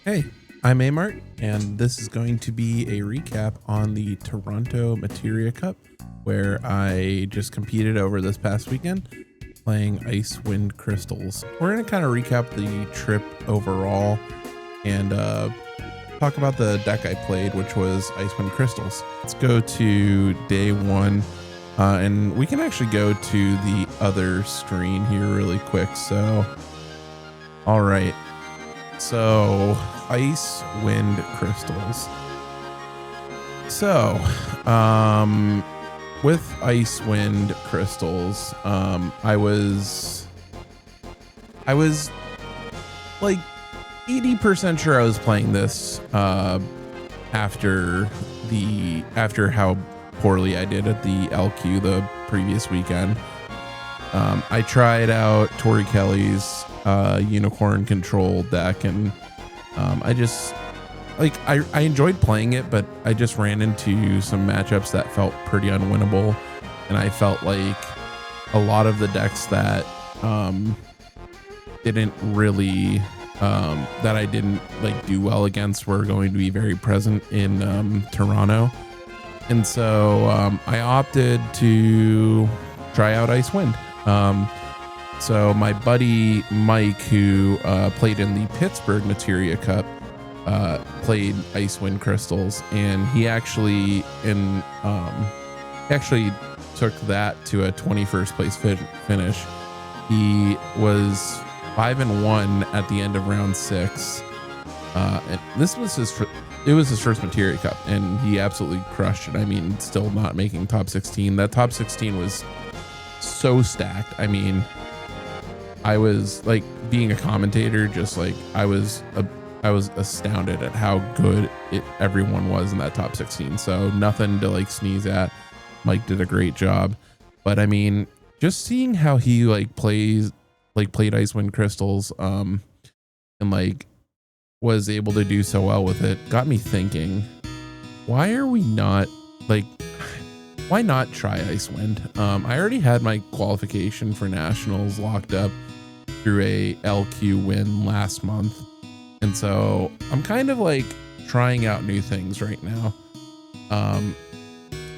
Hey, I'm Amart, and this is going to be a recap on the Toronto Materia Cup, where I just competed over this past weekend playing Ice Wind Crystals. We're going to kind of recap the trip overall and talk about the deck I played, which was Ice Wind Crystals. Let's go to day one, and we can actually go to the other screen here really quick. So, all right. So, Ice Wind Crystals. So, with Ice Wind Crystals, I was like 80% sure I was playing this after how poorly I did at the LQ the previous weekend. I tried out Tori Kelly's unicorn control deck, and I enjoyed playing it, but I just ran into some matchups that felt pretty unwinnable, and I felt like a lot of the decks that didn't really that I didn't like do well against were going to be very present in Toronto, and so I opted to try out Ice Wind. So my buddy Mike, who played in the Pittsburgh Materia Cup, played Ice Wind Crystals, and he actually took that to a 21st place finish. He was 5-1 at the end of round 6. And this was his first Materia Cup, and he absolutely crushed it. I mean, still not making top 16. That top 16 was so stacked. I mean, I was like, being a commentator, just like I was astounded at how good everyone was in that top 16. So nothing to like sneeze at. Mike did a great job, but I mean, just seeing how he played Ice Wind Crystals, and like was able to do so well with it, got me thinking, why not try Ice Wind? I already had my qualification for nationals locked up through a LQ win last month, and so I'm kind of like trying out new things right now.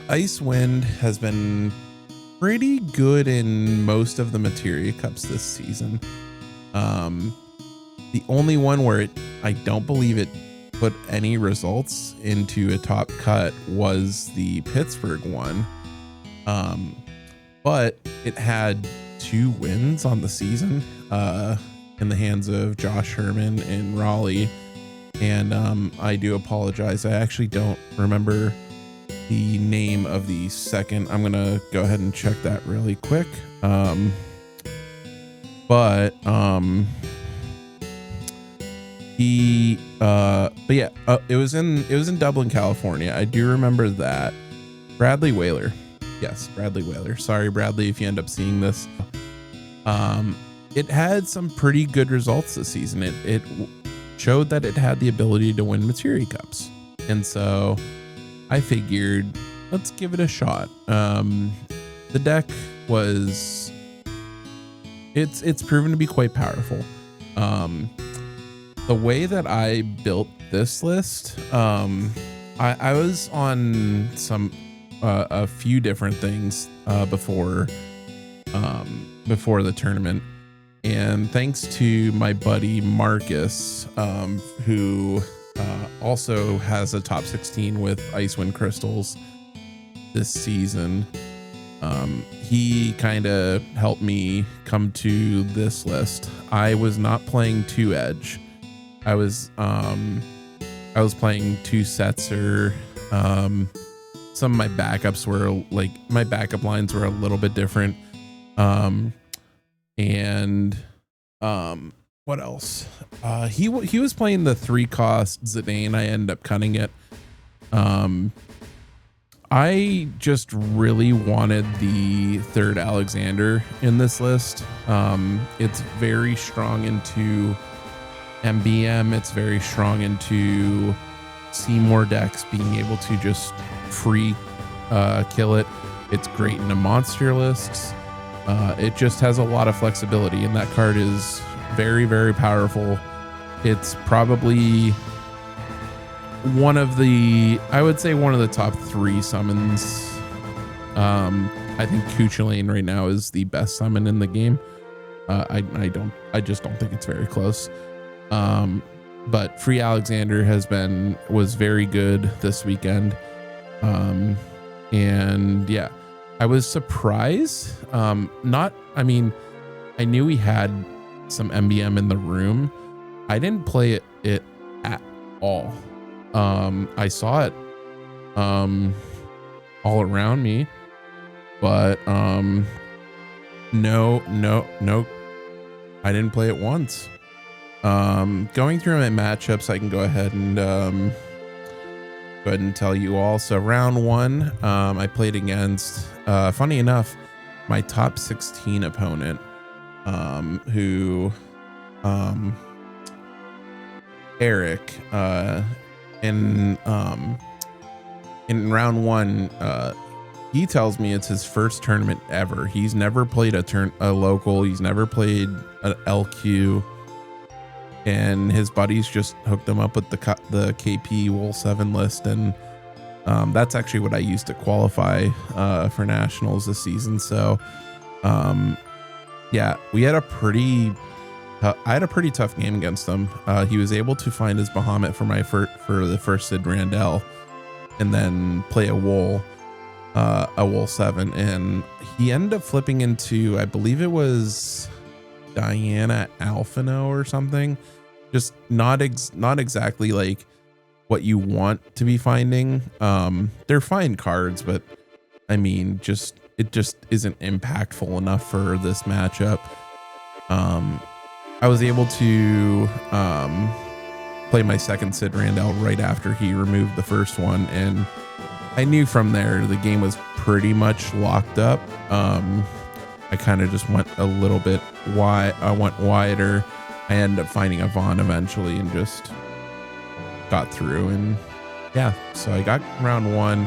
Ice Wind has been pretty good in most of the Materia Cups this season. The only one where I don't believe it put any results into a top cut was the Pittsburgh one. But it had 2 wins on the season in the hands of Josh Herman and Raleigh. And I do apologize, I actually don't remember the name of the second. I'm gonna go ahead and check that really quick. It was in Dublin, California. I do remember that. Bradley Whaler. Yes, Bradley Whaler. Sorry, Bradley, if you end up seeing this. It had some pretty good results this season. It showed that it had the ability to win Materia Cups, and so I figured, let's give it a shot. The deck it's proven to be quite powerful. The way that I built this list, I was on a few different things before the tournament, and thanks to my buddy Marcus, who also has a top 16 with Ice Wind Crystals this season, he kind of helped me come to this list. I was not playing 2-edge. I was playing 2-setzer. Some of my backups were my backup lines were a little bit different. What else? He was playing the 3-cost Zidane. I ended up cutting it. I just really wanted the 3rd Alexander in this list. It's very strong into MBM. It's very strong into Seymour decks being able to just free kill it. It's great into monster lists. It just has a lot of flexibility, and that card is very, very powerful It's probably I would say one of the top 3 summons. I think Cuchulainn right now is the best summon in the game. I just don't think it's very close. But Free Alexander was very good this weekend. And yeah, I was surprised. I knew we had some MBM in the room. I didn't play it at all. I saw it all around me, but no, I didn't play it once. Going through my matchups, I can go ahead and tell you all. So round 1, I played against, funny enough, my top 16 opponent, who Eric, in round 1, he tells me it's his first tournament ever. He's never played a local. He's never played an LQ, and his buddies just hooked him up with the KP Wool 7 list, and that's actually what I used to qualify for nationals this season. So yeah, I had a pretty tough game against him. He was able to find his Bahamut for the first Sid Randell, and then play a Wool 7, and he ended up flipping into, I believe it was Diana Alphino or something. Just not exactly like what you want to be finding. They're fine cards, but I mean, it just isn't impactful enough for this matchup. I was able to play my second Sid Randell right after he removed the first one, and I knew from there the game was pretty much locked up. I kind of just went a little bit wide. I went wider. I ended up finding a Vaughn eventually and just got through. And yeah, so I got round 1.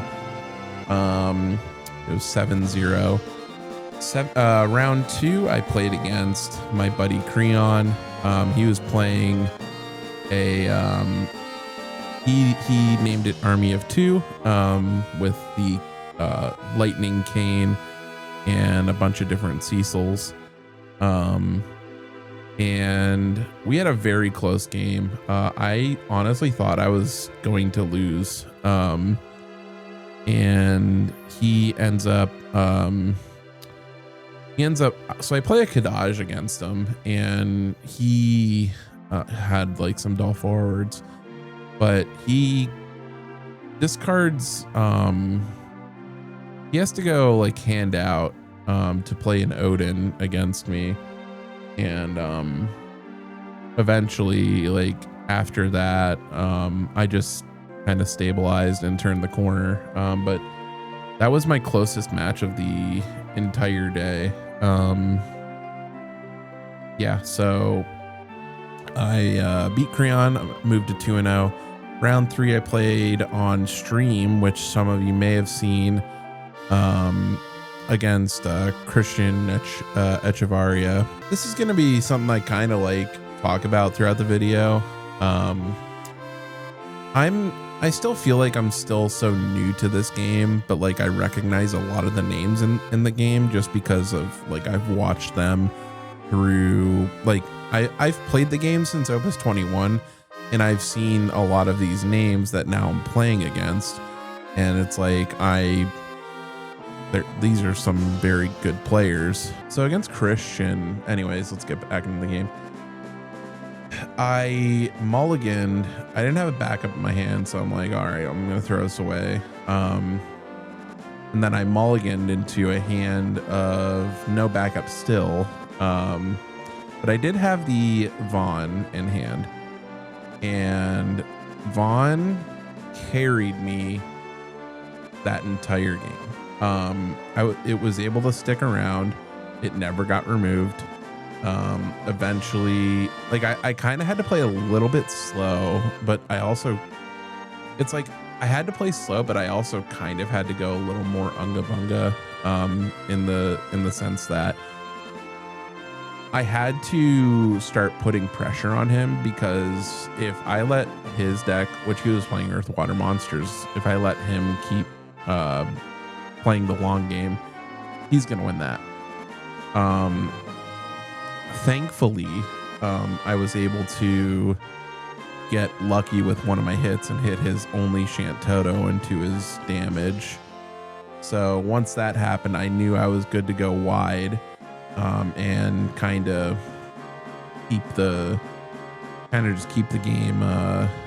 It was 7-0. Round 2, I played against my buddy Creon. He was playing he named it Army of 2 with the Lightning Cane and a bunch of different Cecils. And we had a very close game. I honestly thought I was going to lose. And he ends up so I play a Kadaj against him, and he had like some dull forwards, but he discards, he has to go like hand out to play an Odin against me. And eventually, like after that, I just kind of stabilized and turned the corner. But that was my closest match of the entire day. Yeah, so I beat Creon, moved to 2-0. Round 3, I played on stream, which some of you may have seen, against Christian Echevarria. This is going to be something I kind of like talk about throughout the video. I still feel like I'm still so new to this game, but like I recognize a lot of the names in the game just because of like I've watched them through, like I've played the game since Opus 21, and I've seen a lot of these names that now I'm playing against, and it's like these are some very good players. So against Christian, anyways, let's get back into the game. I mulliganed. I didn't have a backup in my hand, so I'm like, all right, I'm gonna throw this away. And then I mulliganed into a hand of no backup still. But I did have the Vaughn in hand, and Vaughn carried me that entire game. It was able to stick around. It never got removed. Eventually, like I kind of had to play a little bit slow, but I also, it's like I had to play slow, but I also kind of had to go a little more unga bunga, in the sense that I had to start putting pressure on him, because if I let his deck, which he was playing Earth Water Monsters, if I let him keep playing the long game, he's gonna win that. Thankfully, I was able to get lucky with one of my hits and hit his only Shantoto into his damage. So once that happened, I knew I was good to go wide, and kind of just keep the game,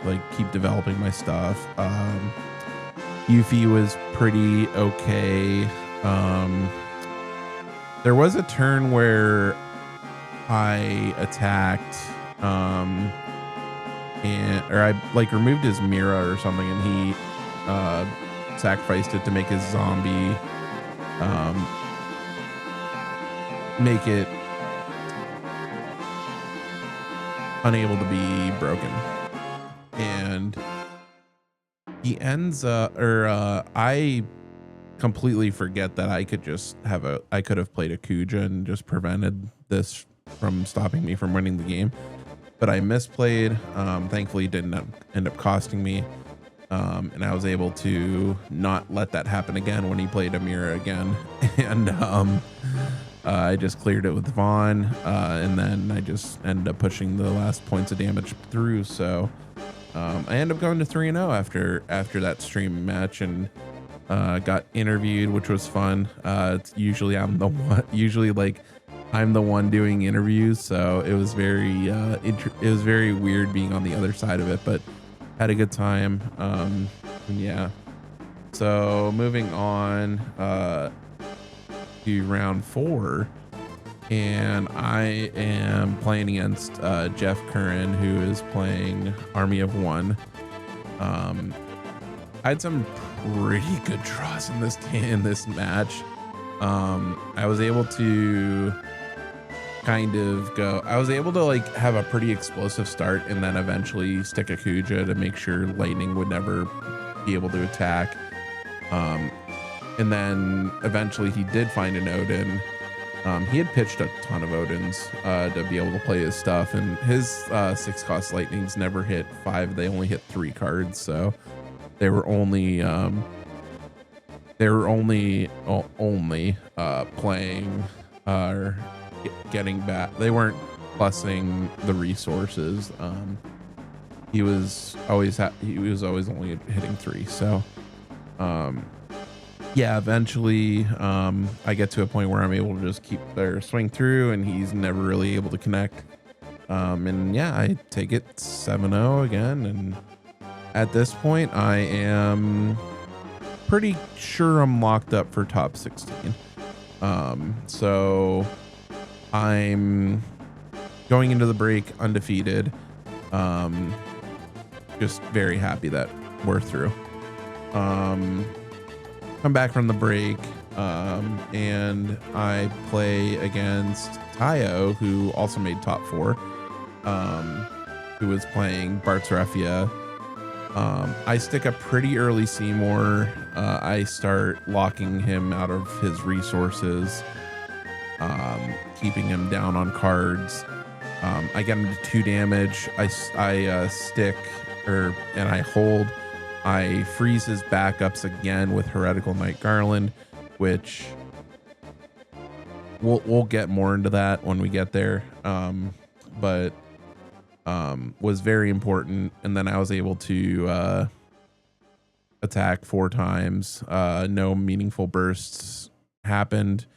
like keep developing my stuff. Yuffie was pretty okay. There was a turn where I attacked, or I like removed his Mira or something, and he sacrificed it to make his zombie, make it unable to be broken. And he ends up, I completely forget that I could have played a Kuja and just prevented this from stopping me from winning the game, but I misplayed. Thankfully it didn't end up costing me, and I was able to not let that happen again when he played Amira again. And I just cleared it with Vaughn, and then I just ended up pushing the last points of damage through. So I ended up going to 3-0 after that stream match, and got interviewed, which was fun. It's usually I'm the one doing interviews, so it was very weird being on the other side of it, but had a good time. Yeah. So moving on to round 4, and I am playing against Jeff Curran, who is playing Army of One. I had some pretty good draws in this match. I was able to like have a pretty explosive start, and then eventually stick a Kuja to make sure Lightning would never be able to attack. And then eventually he did find an Odin. He had pitched a ton of Odins to be able to play his stuff, and his 6-cost Lightnings never hit 5. They only hit 3 cards, so they were only playing or getting back. They weren't plussing the resources. He was always only hitting 3. So yeah, eventually I get to a point where I'm able to just keep their swing through, and he's never really able to connect. And yeah, I take it 7-0 again, and at this point I am pretty sure I'm locked up for top 16. So I'm going into the break undefeated. Just very happy that we're through. Come back from the break, and I play against Tayo, who also made top 4, who was playing Bart's Raffia. I stick a pretty early Seymour. I start locking him out of his resources, keeping him down on cards. I get him to 2 damage. I stick, and I hold. I freeze his backups again with Heretical Knight Garland, which we'll get more into that when we get there. But was very important. And then I was able to attack 4 times. No meaningful bursts happened,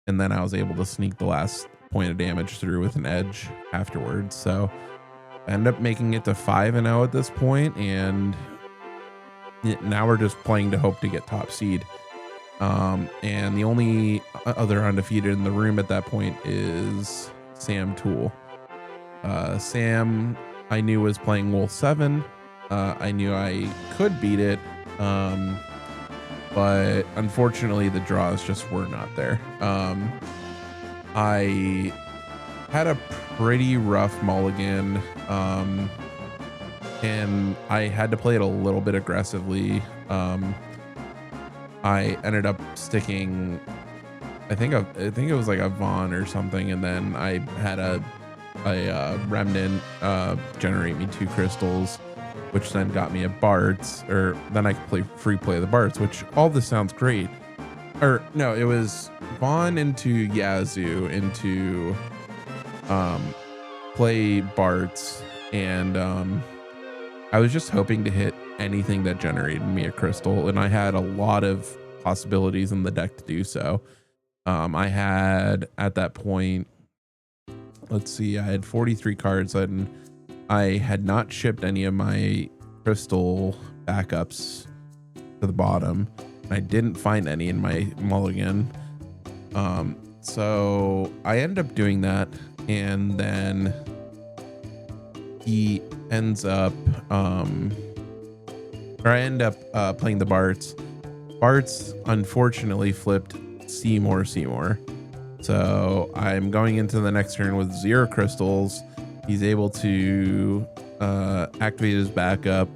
and then I was able to sneak the last point of damage through with an edge afterwards. So I ended up making it to 5-0 at this point, and now we're just playing to hope to get top seed. And the only other undefeated in the room at that point is Sam Toole. Sam, I knew, was playing Wolf 7. I knew I could beat it, but unfortunately the draws just were not there. I had a pretty rough mulligan, and I had to play it a little bit aggressively. I ended up sticking I think it was like a Vaughn or something, and then I had a remnant generate me 2 crystals, which then got me a Bart's, or then I could free play the Bart's, which all this sounds great. Or no, it was Vaughn into Yazoo into play Bart's, and I was just hoping to hit anything that generated me a crystal, and I had a lot of possibilities in the deck to do so. I had at that point, let's see, I had 43 cards, and I had not shipped any of my crystal backups to the bottom. I didn't find any in my mulligan. So I ended up doing that, and then he ends up, or I end up playing the Bart's. Bart's unfortunately flipped Seymour. So I'm going into the next turn with 0 crystals. He's able to activate his backup,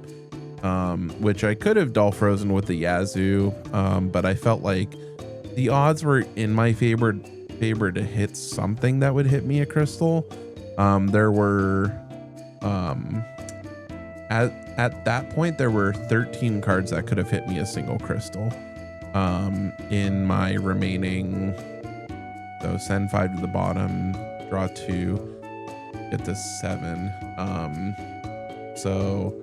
which I could have Dull Frozen with the Yazoo, but I felt like the odds were in my favor to hit something that would hit me a crystal. There were at that point there were 13 cards that could have hit me a single crystal in my remaining. So send 5 to the bottom, draw 2, get to 7. So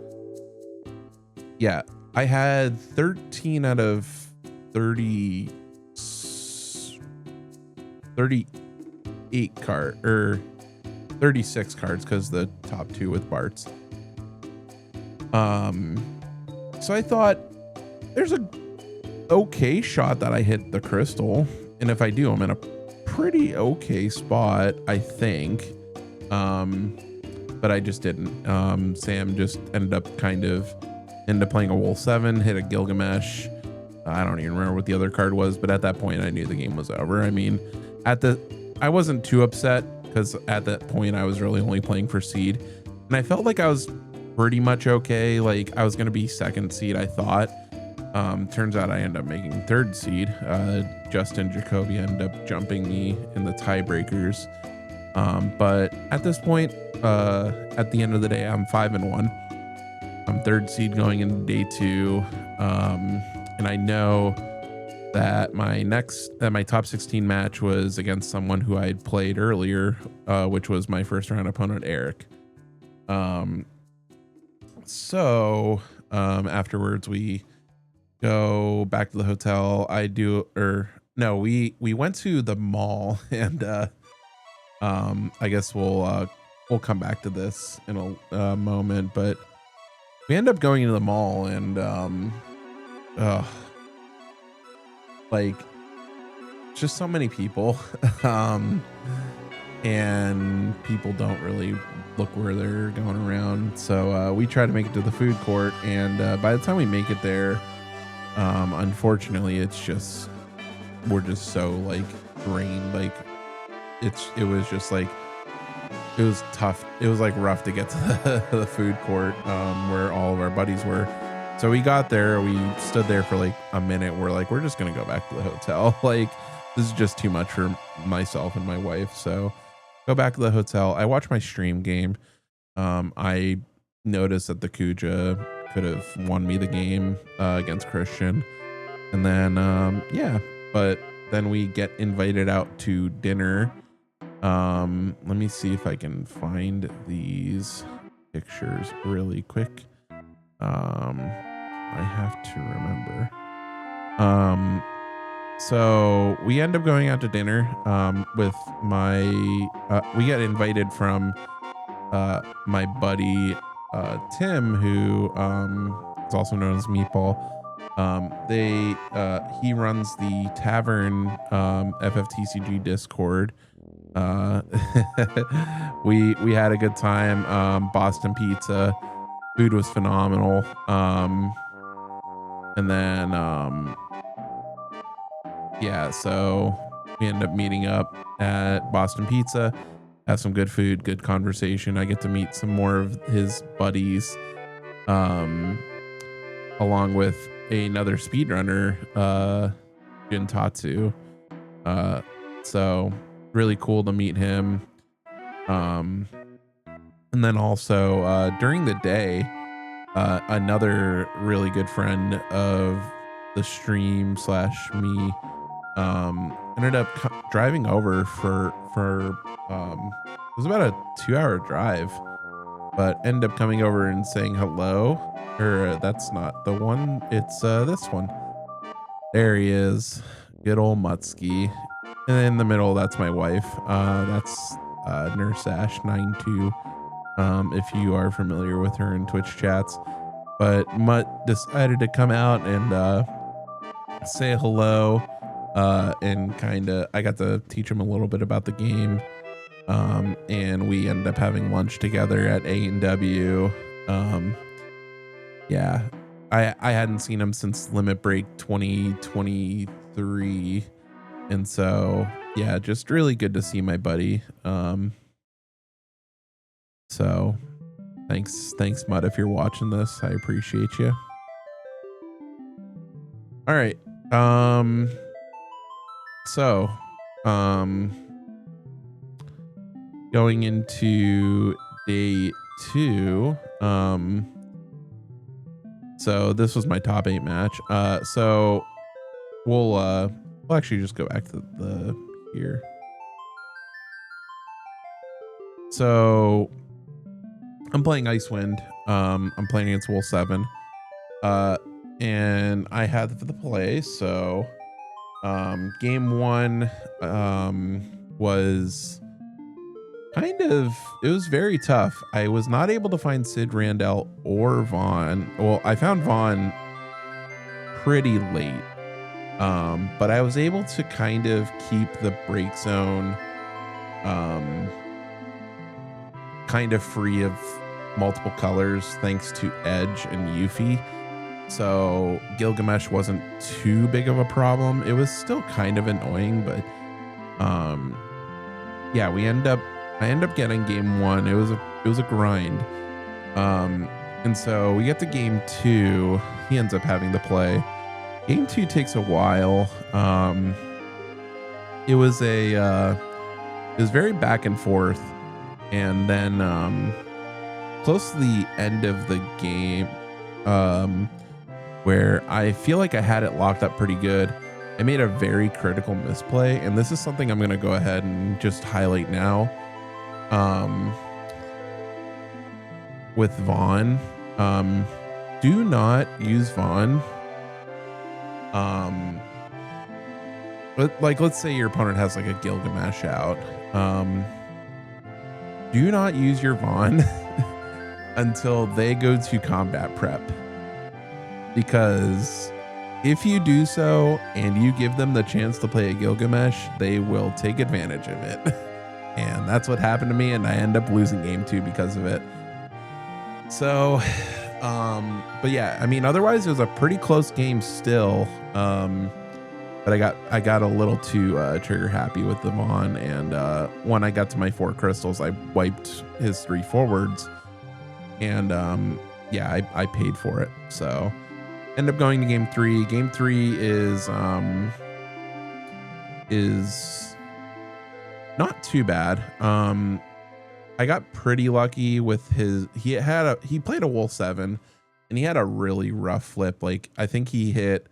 yeah, I had 13 out of 38 card, or 36 cards, because the top 2 with Bart's. So I thought there's a okay shot that I hit the crystal, and if I do, I'm in a pretty okay spot, I think. But I just didn't. Sam just ended up playing a Wool 7, hit a Gilgamesh. I don't even remember what the other card was, but at that point I knew the game was over. I mean, I wasn't too upset, because at that point I was really only playing for seed, and I felt like I was pretty much okay. Like I was going to be 2nd seed, I thought. Turns out I ended up making 3rd seed. Justin Jacoby ended up jumping me in the tiebreakers. But at this point, at the end of the day, I'm 5-1. I'm 3rd seed going into day 2. And I know that my top 16 match was against someone who I had played earlier, which was my first round opponent, Eric. So afterwards we go back to the hotel. We went to the mall, and I guess we'll come back to this in a moment, but we end up going to the mall, and like just so many people. And people don't really look where they're going around, so we try to make it to the food court, and by the time we make it there, unfortunately we're just so like drained. Like it was just like, it was tough. It was like rough to get to the food court where all of our buddies were. So we got there, we stood there for like a minute. We're like, we're just gonna go back to the hotel. Like this is just too much for myself and my wife. So go back to the hotel. I watched my stream game. I noticed that the Kuja could have won me the game against Christian, and then but then we get invited out to dinner. Let me see if I can find these pictures really quick. I have to remember. So we end up going out to dinner with my we get invited from my buddy Tim, who is also known as Meatball. He runs the Tavern FFTCG Discord. We had a good time. Boston pizza, food was phenomenal. And then so we end up meeting up at Boston Pizza, have some good food, good conversation. I get to meet some more of his buddies, along with another speedrunner, Jintatsu. So really cool to meet him. And then also during the day, another really good friend of the stream slash me ended up driving over for it was about a 2-hour drive, but ended up coming over and saying hello. Or that's not the one, it's this one. There he is, good old Mutsky. And in the middle, that's my wife. That's Nurse Ash 92. If you are familiar with her in Twitch chats. But Mutt decided to come out and say hello, and kind of I got to teach him a little bit about the game, and we ended up having lunch together at A&W. Yeah, I hadn't seen him since Limit Break 2023, and so yeah, just really good to see my buddy. So thanks Mutt, if you're watching this, I appreciate you. All right. So going into day 2, so this was my top 8 match. So we'll actually just go back to the here. So I'm playing Icewind. I'm playing against Wool 7. And I had the play. So game 1 was it was very tough. I was not able to find Sid Randall or Vaughn. Well, I found Vaughn pretty late. But I was able to kind of keep the break zone kind of free of multiple colors thanks to Edge and Yuffie. So Gilgamesh wasn't too big of a problem. It was still kind of annoying, but yeah, I end up getting game 1. It was a grind. And so we get to game 2. He ends up having to play. Game 2 takes a while. It was very back and forth. And then close to the end of the game, where I feel like I had it locked up pretty good, I made a very critical misplay, and this is something I'm going to go ahead and just highlight now. With Vaughn, do not use Vaughn. Let's say your opponent has like a Gilgamesh out. Do not use your Vaughn until they go to combat prep, because if you do so and you give them the chance to play a Gilgamesh, they will take advantage of it. And that's what happened to me, and I end up losing game 2 because of it. So but yeah, I mean, otherwise it was a pretty close game still. But I got a little too trigger happy with the Vaughn, and when I got to my 4 crystals, I wiped his 3 forwards, and yeah, I paid for it. So end up going to game 3. Game 3 is not too bad. I got pretty lucky with he played a Wool 7, and he had a really rough flip. Like, I think he hit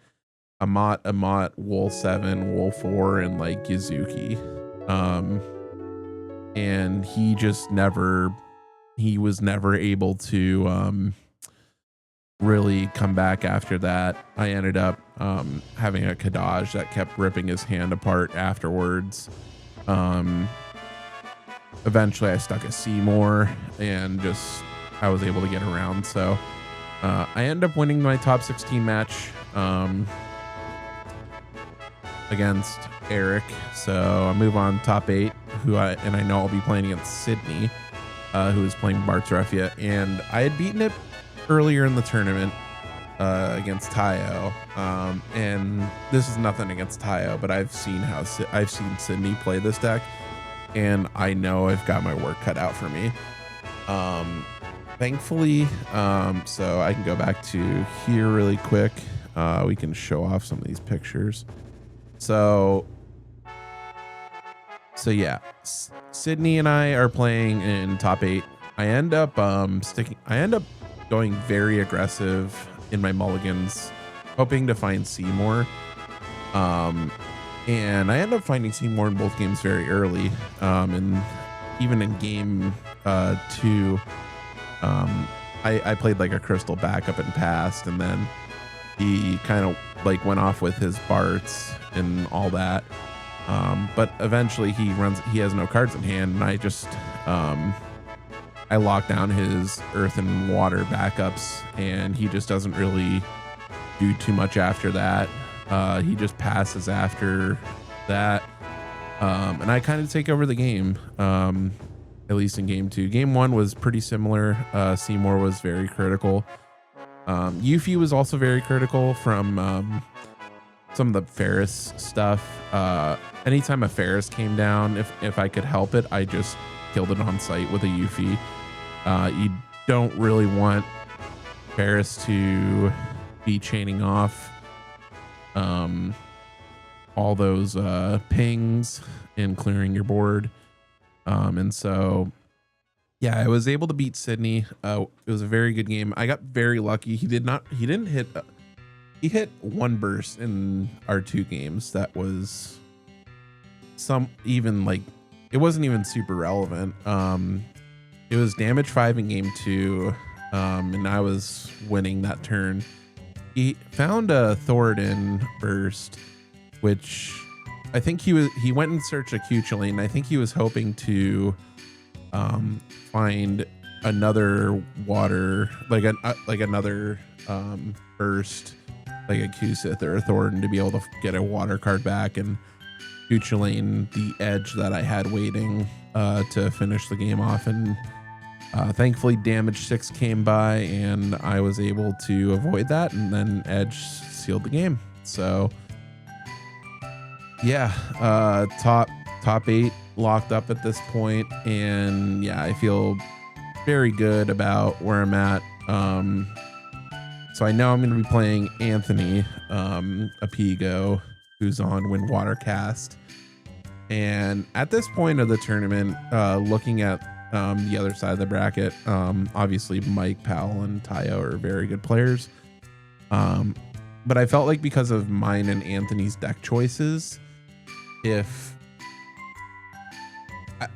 Amat, Wool 7, Wool 4, and like Yuzuki. And he was never able to really come back after that. I ended up having a Kadaj that kept ripping his hand apart afterwards. Eventually I stuck a Seymour, and I was able to get around. So I ended up winning my top 16 match against Eric. So I move on top 8, and I know I'll be playing against Sydney, who is playing Bartrefia, and I had beaten it earlier in the tournament against Tayo. And this is nothing against Tayo, but I've seen Sydney play this deck, and I know I've got my work cut out for me. Thankfully, so I can go back to here really quick. We can show off some of these pictures. So So yeah, Sydney and I are playing in top 8. I end up going very aggressive in my mulligans, hoping to find Seymour. And I end up finding Seymour in both games very early. And even in game 2, I played like a crystal backup and passed, and then he kind of like went off with his Barts and all that. But eventually he has no cards in hand, and I just I lock down his earth and water backups, and he just doesn't really do too much after that. He just passes after that, and I kind of take over the game. At least in game 2. Game 1 was pretty similar. Seymour was very critical. Yuffie was also very critical from some of the Ferris stuff. Anytime a Ferris came down, if I could help it, I just killed it on sight with a Yuffie. You don't really want Ferris to be chaining off all those pings and clearing your board. And so, yeah, I was able to beat Sydney. It was a very good game. I got very lucky. He didn't hit, he hit one burst in our 2 games. That was it wasn't even super relevant. It was damage 5 in game 2. And I was winning that turn. He found a Thoradin burst, which I think he went in search of Cuchulainn. I think he was hoping to find another water, like another burst, like a Kusith or a Thoradin, to be able to get a water card back and Cuchulainn the edge that I had waiting to finish the game off. And thankfully damage 6 came by and I was able to avoid that, and then edge sealed the game. So yeah, top 8 locked up at this point, and yeah, I feel very good about where I'm at. So I know I'm going to be playing Anthony Apigo, who's on Wind Water Cast, and at this point of the tournament, looking at the other side of the bracket, obviously Mike, Powell, and Tayo are very good players, but I felt like because of mine and Anthony's deck choices,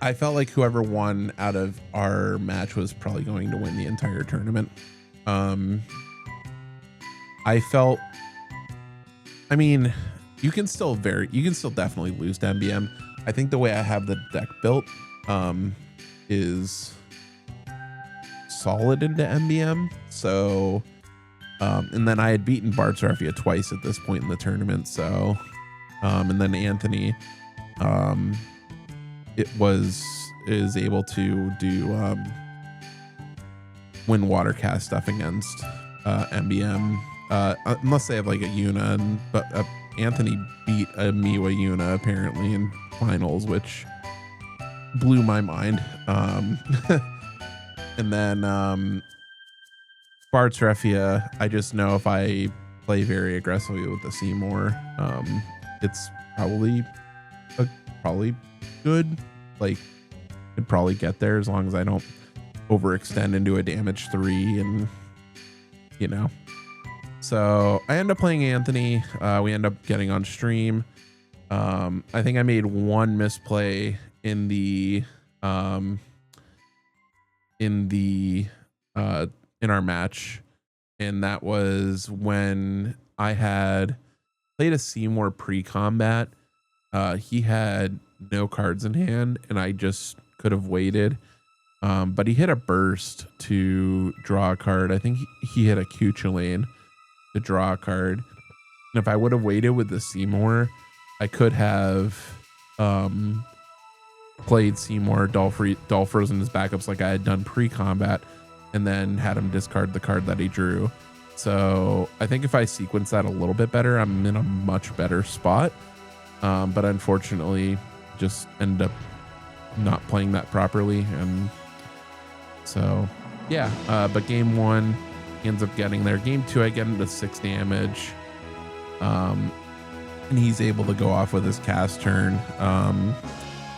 I felt like whoever won out of our match was probably going to win the entire tournament. I mean, you can still definitely lose to MBM. I think the way I have the deck built is solid into MBM. So, and then I had beaten Bartzrafia twice at this point in the tournament. So, and then Anthony is able to do Wind Water Cast stuff against MBM, unless they have like a Yuna, but Anthony beat a Miwa Yuna apparently in finals, which blew my mind. And then Bartzrafia, I just know if I play very aggressively with the Seymour, it's probably good. Like, could probably get there as long as I don't overextend into a damage 3, and you know. So I end up playing Anthony. We end up getting on stream. I think I made one misplay in our match, and that was when I had played a Seymour pre-combat. He had no cards in hand, and I just could have waited. But he hit a burst to draw a card. I think he hit a Cuchulainn to draw a card. And if I would have waited with the Seymour, I could have played Seymour, dull frozen his backups like I had done pre-combat, and then had him discard the card that he drew. So I think if I sequence that a little bit better, I'm in a much better spot. But unfortunately, just end up not playing that properly. And so, yeah, but game 1 ends up getting there. Game 2, I get into 6 damage. And he's able to go off with his cast turn.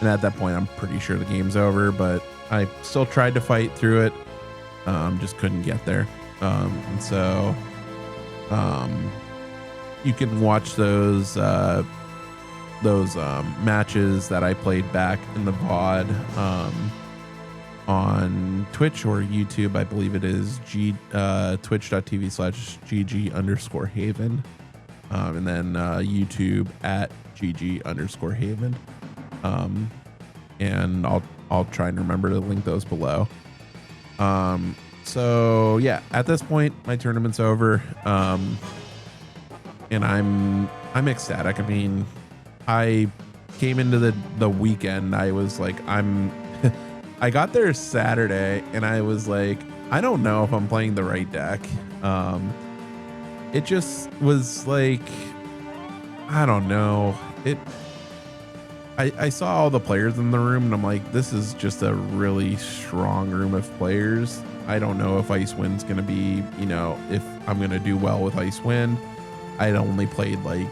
And at that point, I'm pretty sure the game's over, but I still tried to fight through it. Just couldn't get there. And so you can watch those matches that I played back in the VOD on Twitch or YouTube. I believe it is twitch.tv/GG_Haven. And then YouTube @GG_Haven. And I'll try and remember to link those below. So yeah, at this point, my tournament's over. And I'm ecstatic. I mean, I came into the weekend. I was like, I got there Saturday and I was like, I don't know if I'm playing the right deck. It just was like, I don't know. I saw all the players in the room and I'm like, this is just a really strong room of players. I don't know if Icewind's going to be, you know, if I'm going to do well with Icewind. I'd only played like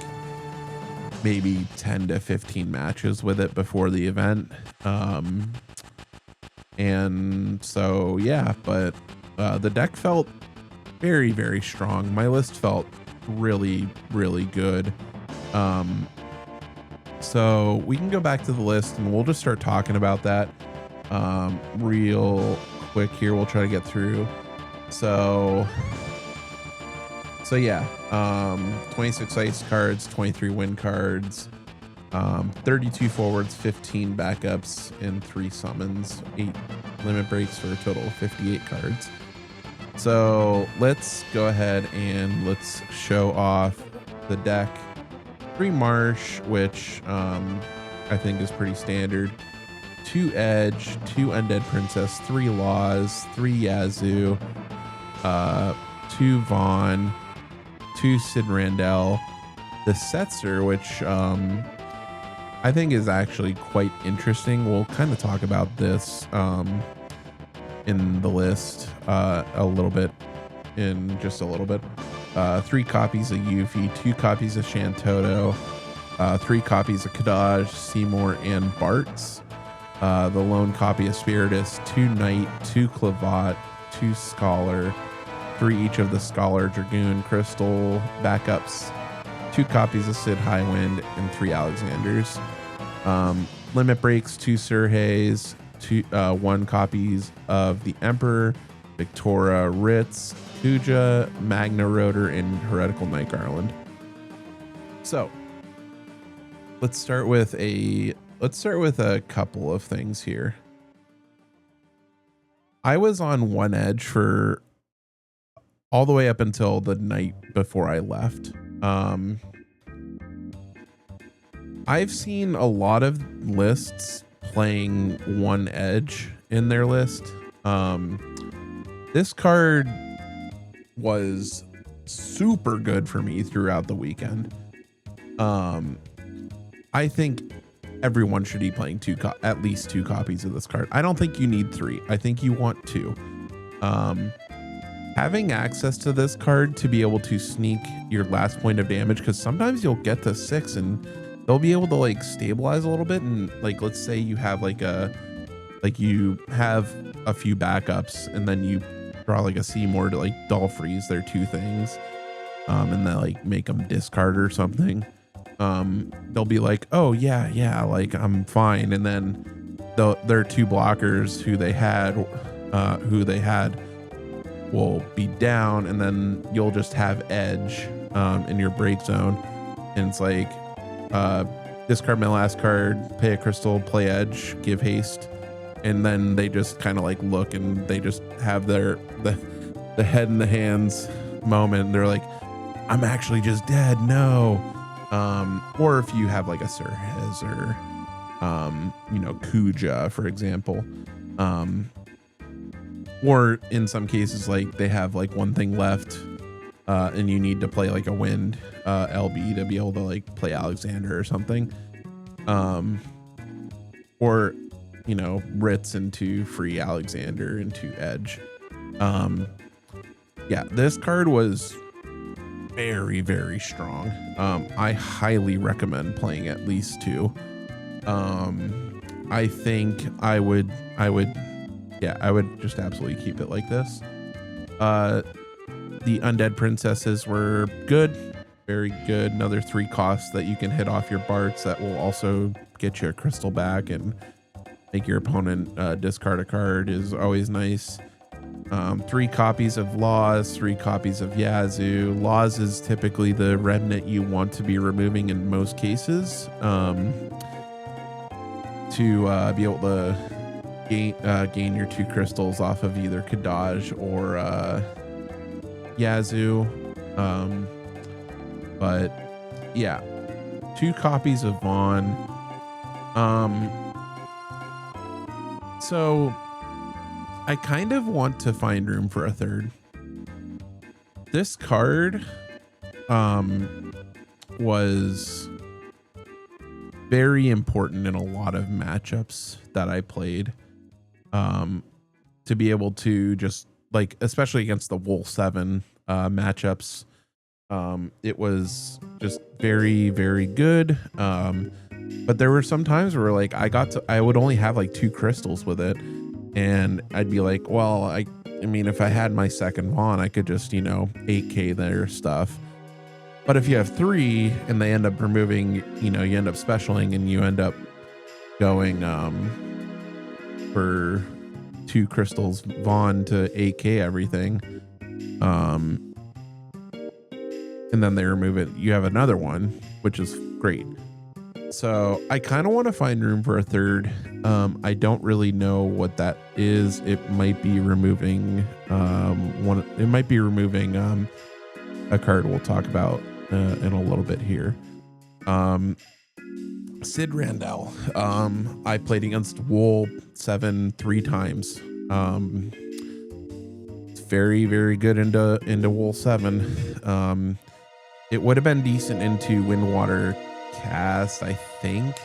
maybe 10 to 15 matches with it before the event. And so, yeah, but the deck felt very, very strong. My list felt really, really good. So we can go back to the list and we'll just start talking about that real quick here. We'll try to get through. So yeah, 26 ice cards, 23 win cards, 32 forwards, 15 backups, and 3 summons, 8 limit breaks for a total of 58 cards. So let's go ahead and let's show off the deck. 3 Marsh, which I think is pretty standard. 2 Edge, 2 Undead Princess, 3 Laws, 3 Yazoo, 2 Vaughn, 2 Sid Randell, the Setzer, which I think is actually quite interesting. We'll kind of talk about this in the list a little bit, in just a little bit. 3 copies of Yuffie, 2 copies of Shantoto, 3 copies of Kadaj, Seymour, and Bartz. The lone copy of Spiritus, 2 Knight, 2 Clavat, 2 Scholar, 3 each of the Scholar, Dragoon, Crystal backups, 2 copies of Sid Highwind, and 3 Alexanders. Limit breaks, 2 Surheys, 1 copies of the Emperor, Victoria, Ritz, Kuja, Magna Rotor, and Heretical Night Garland. So let's start with a couple of things here. I was on 1 Edge for all the way up until the night before I left. I've seen a lot of lists playing 1 Edge in their list. This card was super good for me throughout the weekend. I think everyone should be playing at least 2 copies of this card. I don't think you need 3. I think you want 2. Having access to this card to be able to sneak your last point of damage, because sometimes you'll get to 6 and they'll be able to like stabilize a little bit. And like, let's say you have you have a few backups and then you draw like a Seymour to like dull freeze their 2 things, and then like make them discard or something. They'll be like, oh yeah, like I'm fine. And then their 2 blockers who they had will be down, and then you'll just have Edge in your break zone, and it's like discard my last card, pay a crystal, play Edge, give haste, and then they just kind of like look and they just have the head in the hands moment. They're like, I'm actually just dead, no. Or if you have like a Surhez or Kuja, for example, or in some cases like they have like 1 thing left, and you need to play like a Wind LB to be able to like play Alexander or something, or Ritz into free Alexander into Edge. Yeah, this card was very, very strong. I highly recommend playing at least 2. I think I would just absolutely keep it like this. The undead princesses were good, very good. Another 3 costs that you can hit off your Barts that will also get you a crystal back and make your opponent discard a card is always nice. 3 copies of Laws, 3 copies of Yazoo. Laws is typically the remnant you want to be removing in most cases, to be able to gain your 2 crystals off of either Kadaj or Yazoo. But yeah, 2 copies of Vaughn. So I kind of want to find room for a 3rd. This card was very important in a lot of matchups that I played, to be able to just like, especially against the Wool 7 matchups. It was just very, very good. But there were some times where like I would only have like 2 crystals with it, and I'd be like, well, I mean, if I had my second Vaughn, I could just, 8K their stuff. But if you have 3 and they end up removing, you end up specialing and you end up going for 2 crystals Vaughn to 8K everything, and then they remove it, you have another one, which is great. So I kind of want to find room for a 3rd. I don't really know what that is. It might be removing a card we'll talk about in a little bit here. Sid Randall. I played against Wool 7 3 times. It's very, very good into Wool 7. It would have been decent into Windwater Cast, I think.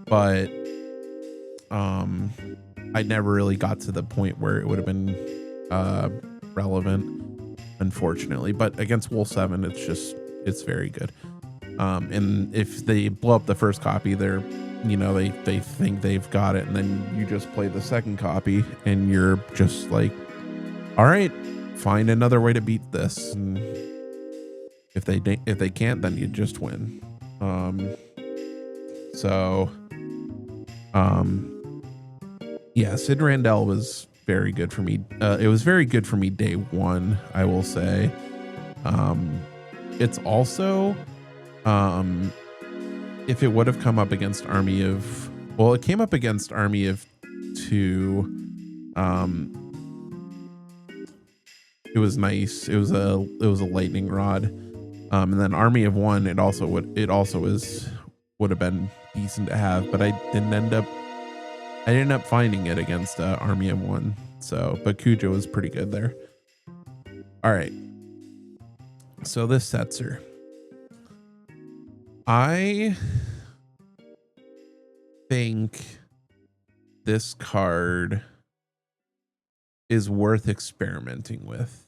But I never really got to the point where it would have been relevant, unfortunately. But against Wool 7, it's very good. And if they blow up the first copy, they're, they think they've got it, and then you just play the second copy and you're just like, all right, find another way to beat this. And if they can't, then you just win. Yeah, Sid Randall was very good for me. It was very good for me day 1, I will say. It's also, if it would have come up against Army of, well, it came up against Army of 2. It was nice. It was a lightning rod. And then Army of 1, it also would have been decent to have, but I didn't end up finding it against Army of 1. So, but Cujo was pretty good there. All right. So this Setzer, I think this card is worth experimenting with.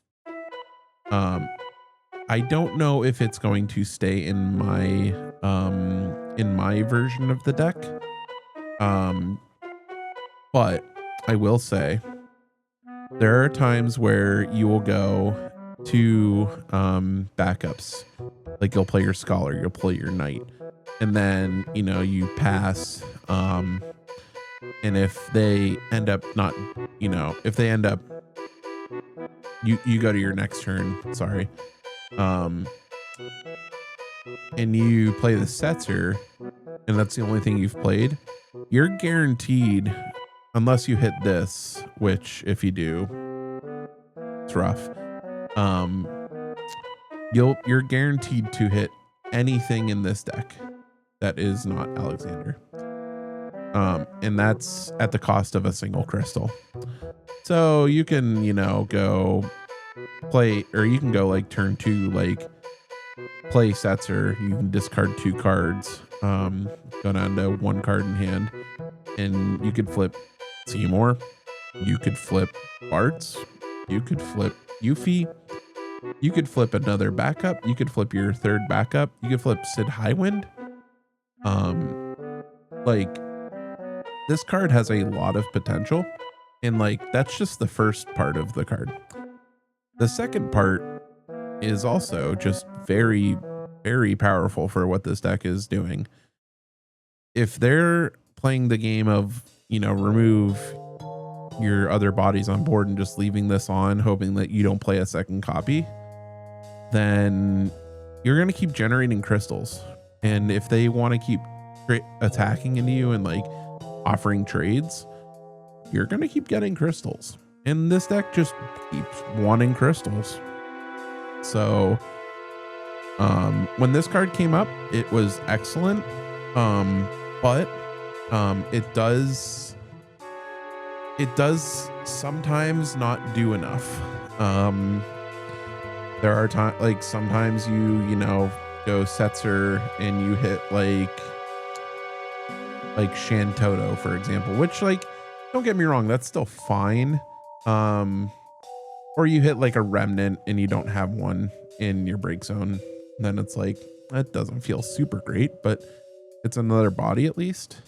I don't know if it's going to stay in my version of the deck. But I will say there are times where you will go to backups. Like you'll play your Scholar, you'll play your Knight, and then you pass. And if they end up not, if they end up, you go to your next turn. Sorry. And you play the Setzer, and that's the only thing you've played, you're guaranteed, unless you hit this, which if you do, it's rough. You're guaranteed to hit anything in this deck that is not Alexander. And that's at the cost of a single crystal. So you can, go play, or you can go like turn 2, like play Setzer. You can discard 2 cards, go down to 1 card in hand, and you could flip Seymour. You could flip Bartz. You could flip Yuffie. You could flip another backup. You could flip your 3rd backup. You could flip Sid Highwind. Like This card has a lot of potential, and like that's just the first part of the card. The second part is also just very, very powerful for what this deck is doing. If they're playing the game of, remove your other bodies on board and just leaving this on, hoping that you don't play a second copy, then you're going to keep generating crystals. And if they want to keep attacking into you and like offering trades, you're going to keep getting crystals. And this deck just keeps wanting crystals. So when this card came up, it was excellent. But it does sometimes not do enough. There are times, like sometimes you go Setzer and you hit like Shantoto, for example, which, like, don't get me wrong, that's still fine. Or you hit like a Remnant and you don't have one in your break zone. Then it's like, that doesn't feel super great, but it's another body at least.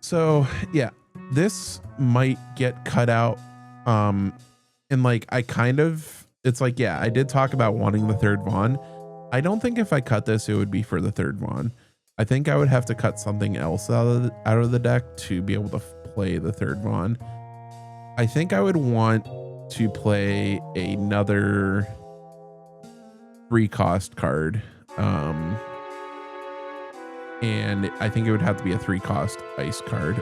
So yeah, this might get cut out. And like, it's like, yeah, I did talk about wanting the third Vaughn. I don't think if I cut this, it would be for the third Vaughn. I think I would have to cut something else out of the deck to be able to play the third Vaughn. I think I would want to play another 3-cost card. And I think it would have to be a 3-cost ice card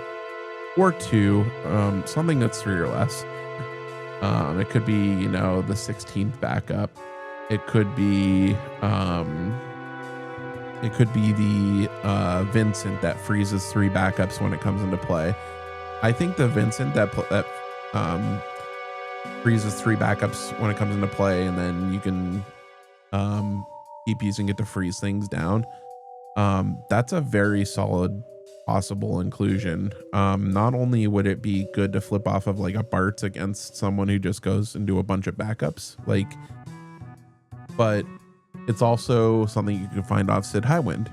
or 2, something that's 3 or less. It could be, the 16th backup. It could be the Vincent that freezes 3 backups when it comes into play. I think the Vincent that freezes 3 backups when it comes into play, and then you can keep using it to freeze things down. That's a very solid possible inclusion. Not only would it be good to flip off of like a Bartz against someone who just goes and do a bunch of backups, but it's also something you can find off Sid Highwind.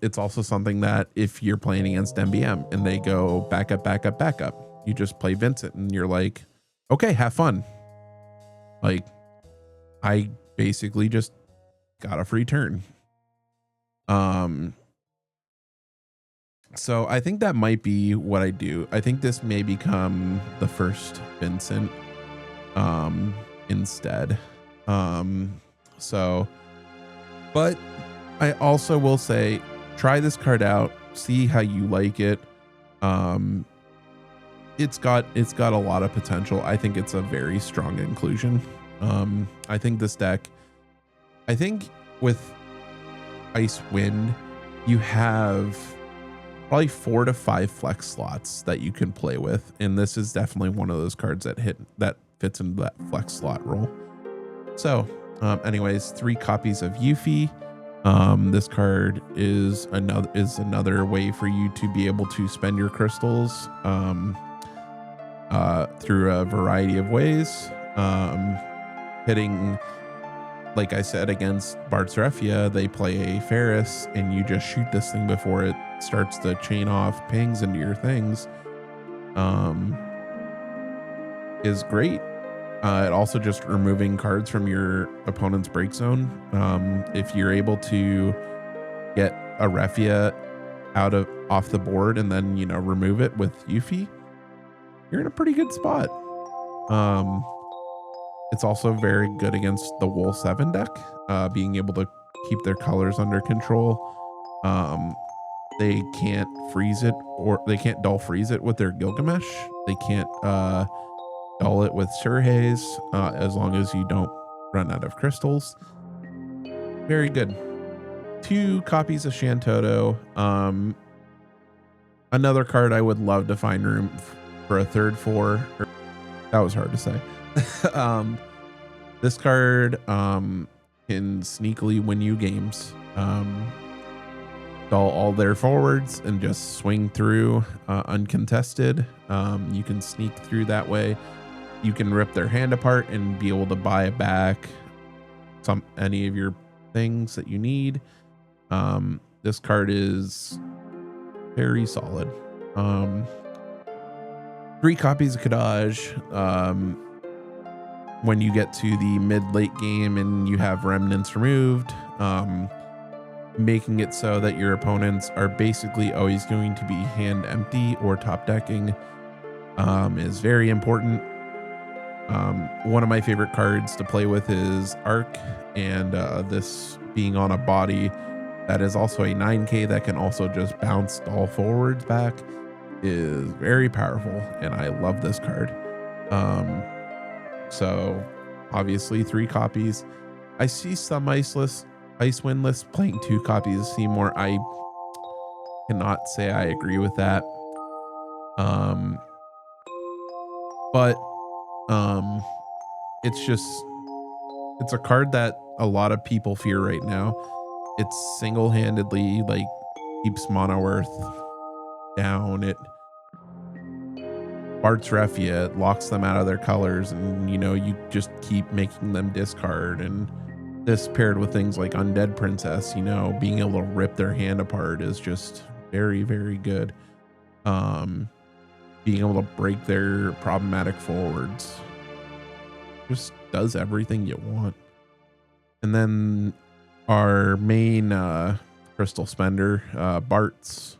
It's also something that if you're playing against MBM and they go backup, you just play Vincent and you're like, okay, have fun. Like, I basically just got a free turn. So I think that might be what I do. I think this may become the first Vincent instead. But I also will say, try this card out, see how you like it. It's got a lot of potential. I think it's a very strong inclusion. I think this deck, with Ice Wind, you have probably 4 to 5 flex slots that you can play with, and this is definitely one of those cards that fits into that flex slot role. So anyways, 3 copies of Yuffie. This card is another way for you to be able to spend your crystals through a variety of ways. Hitting, like I said, against Bartz Refia, they play a Ferris, and you just shoot this thing before it starts to chain off pings into your things. Is great. It also just removing cards from your opponent's break zone. If you're able to get a Refia off the board and then remove it with Yuffie, you're in a pretty good spot. It's also very good against the Wool 7 deck, being able to keep their colors under control. They can't freeze it, or they can't dull freeze it with their Gilgamesh. They can't dull it with Surhaze, as long as you don't run out of crystals. Very good. 2 copies of Shantoto. Another card I would love to find room for a third for. That was hard to say. This card can sneakily win you games. Dull all their forwards and just swing through uncontested. You can sneak through that way. You can rip their hand apart and be able to buy back any of your things that you need. This card is very solid. 3 copies of Kadaj. When you get to the mid-late game and you have remnants removed, making it so that your opponents are basically always going to be hand empty or top decking is very important. One of my favorite cards to play with is Arc, and this being on a body that is also a 9K that can also just bounce all forwards back is very powerful, and I love this card. So obviously 3 copies. I see some Icewind lists playing 2 copies of Seymour. I cannot say I agree with that. But it's a card that a lot of people fear right now. It's single-handedly like keeps mono earth down. It Bart's Refia, it locks them out of their colors, and you know, you just keep making them discard. And this paired with things like Undead Princess, you know, being able to rip their hand apart is just very, very good. Being able to break their problematic forwards just does everything you want. And then our main crystal spender, Bart's,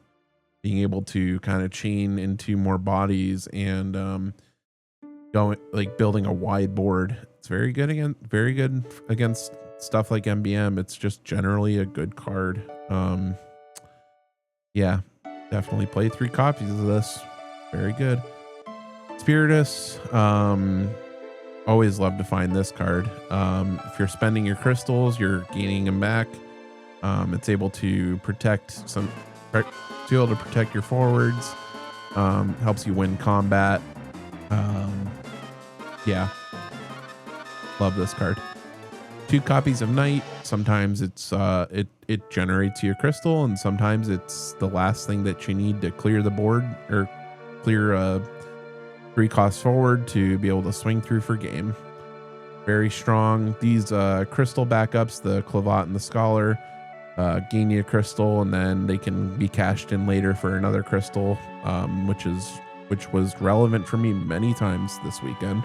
being able to kind of chain into more bodies and going like building a wide board. It's very good against stuff like MBM. It's just generally a good card. Yeah, definitely play 3 copies of this. Very good. Spiritus, always love to find this card. If you're spending your crystals, you're gaining them back. It's able to protect your forwards. Helps you win combat. Yeah, love this card. 2 copies of Night. Sometimes it's it generates your crystal, and sometimes it's the last thing that you need to clear the board or clear 3 costs forward to be able to swing through for game. Very strong. These crystal backups, the Clavat and the Scholar, gain you a crystal, and then they can be cashed in later for another crystal, which was relevant for me many times this weekend.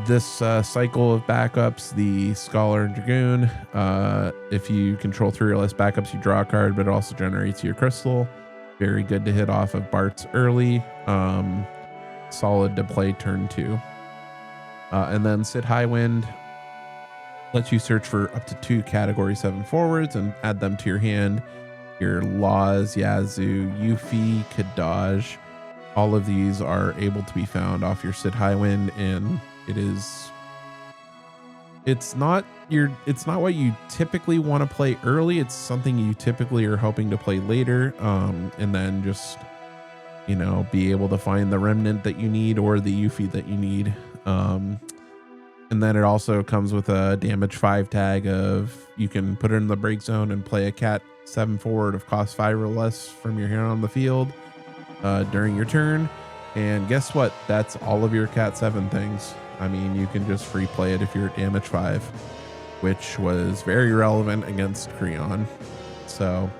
This cycle of backups, the Scholar and Dragoon, if you control 3 or less backups, you draw a card, but it also generates your crystal. Very good to hit off of Bart's early. Solid to play turn 2. And then Sid Highwind lets you search for up to 2 category 7 forwards and add them to your hand. Your Laws, Yazoo, Yuffie, Kadaj. All of these are able to be found off your Sid Highwind, and it's not what you typically want to play early. It's something you typically are hoping to play later, and then just, you know, be able to find the remnant that you need or the Yuffie that you need. And then it also comes with a damage 5 tag of you can put it in the break zone and play a cat 7 forward of cost 5 or less from your hand on the field during your turn. And guess what? That's all of your cat 7 things. I mean, you can just free play it if you're at damage 5, which was very relevant against Creon. So,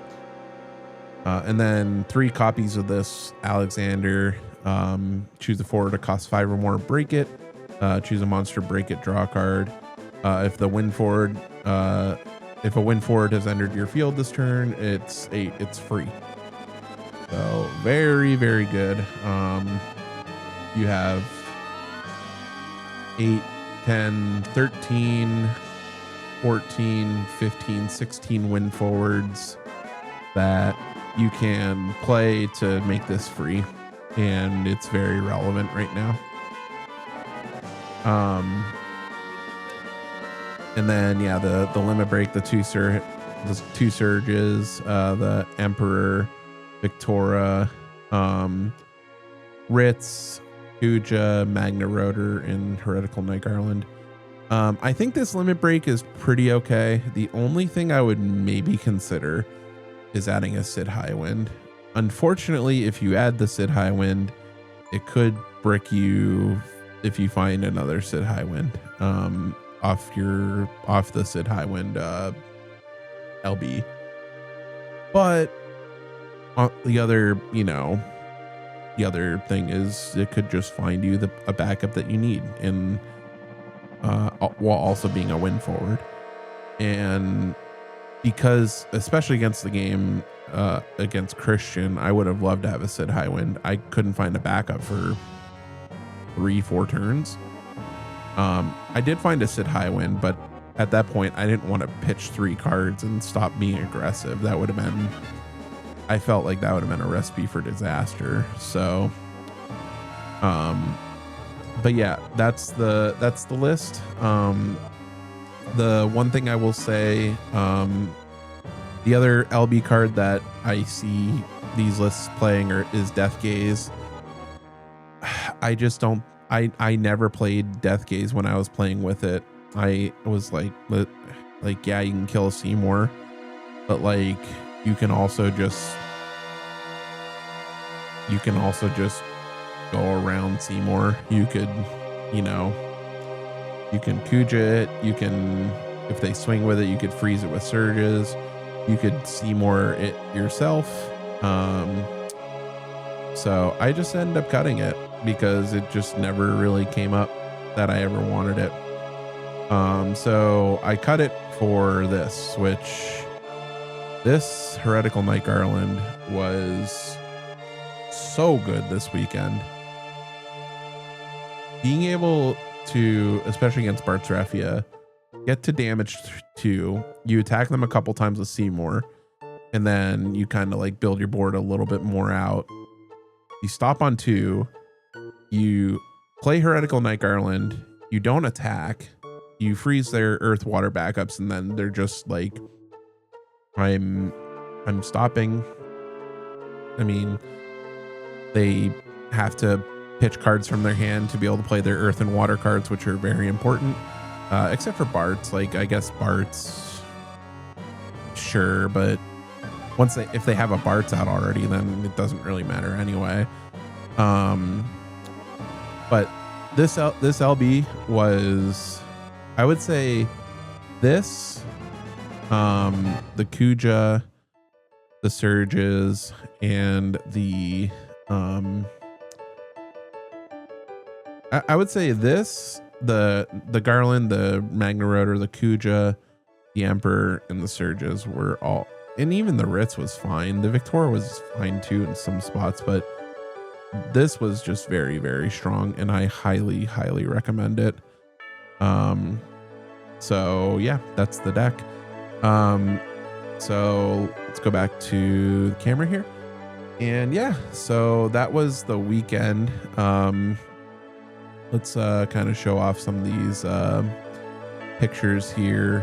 and then 3 copies of this Alexander. Choose a forward to cost 5 or more, break it. Choose a monster, break it, draw a card. If a wind forward has entered your field this turn, it's free. So very, very good. You have 8, 10, 13, 14, 15, 16 wind forwards that you can play to make this free, and it's very relevant right now. And then yeah, the limit break, the two surges, the Emperor, Victora, Ritz, Kuja, Magna Rotor, and Heretical Night Garland. I think this limit break is pretty okay. The only thing I would maybe consider is adding a Sid Highwind. Unfortunately, if you add the Sid Highwind, it could brick you if you find another Sid Highwind off the Sid Highwind LB. But the other thing is it could just find you a backup that you need, and while also being a win forward. And because especially against the game against Christian, I would have loved to have a Sid Highwind. I couldn't find a backup for 3-4 turns. I did find a Sid Highwind, but at that point I didn't want to pitch 3 cards and stop being aggressive. That would have been, I felt like that would have been a recipe for disaster. So but yeah, that's the list. The one thing I will say, the other LB card that I see these lists playing is Death Gaze. I just don't, I never played Death Gaze when I was playing with it. I was like, yeah, you can kill a Seymour, but like, you can also just go around Seymour. You could, you can Kuja it. You can, if they swing with it, you could freeze it with surges. You could Seymour it yourself. So I just ended up cutting it because it just never really came up that I ever wanted it. So I cut it for this, which this Heretical Night Garland was so good this weekend. Being able to, especially against Bart's Raffia, get to damage 2, you attack them a couple times with Seymour, and then you kind of like build your board a little bit more out. You stop on 2, you play Heretical Night Garland, you don't attack, you freeze their earth water backups, and then they're just like, I'm stopping. I mean, they have to pitch cards from their hand to be able to play their earth and water cards, which are very important, except for Bart's. Like, I guess Bart's, sure, but if they have a Bart's out already, then it doesn't really matter anyway. But this LB was, I would say, this, the Kuja, the Surges, and the I would say this, the Garland, the Magna Rotor, the Kuja, the Emperor, and the Surges were all, and even the Ritz was fine. The Victoria was fine too in some spots, but this was just very, very strong, and I highly, highly recommend it. So yeah, that's the deck. So let's go back to the camera here. And yeah, so that was the weekend. Let's kind of show off some of these pictures here.